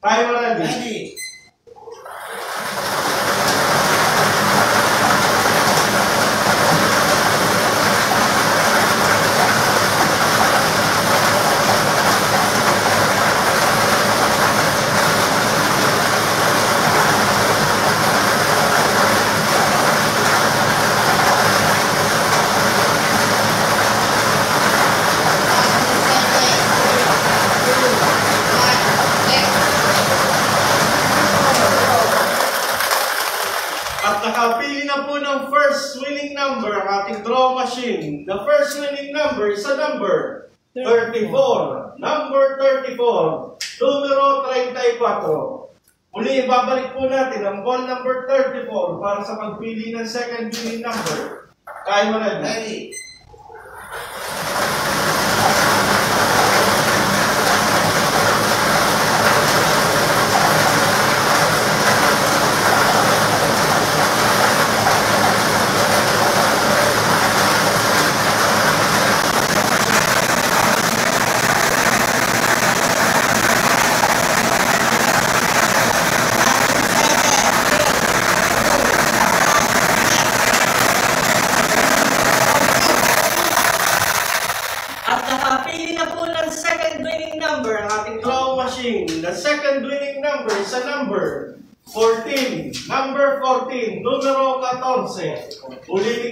Timer ready. At nakapili na po ng first winning number ang ating draw machine. The first winning number is a number 34. Number 34. Numero 34. Muli, ibabalik po natin ang ball number 34 para sa pagpili ng second winning number. Kaya mo na. Ready. At nakapili na po ng second winning number ang ating Draw machine. The second winning number is a number 14. Number 14. Numero 14. Ulitin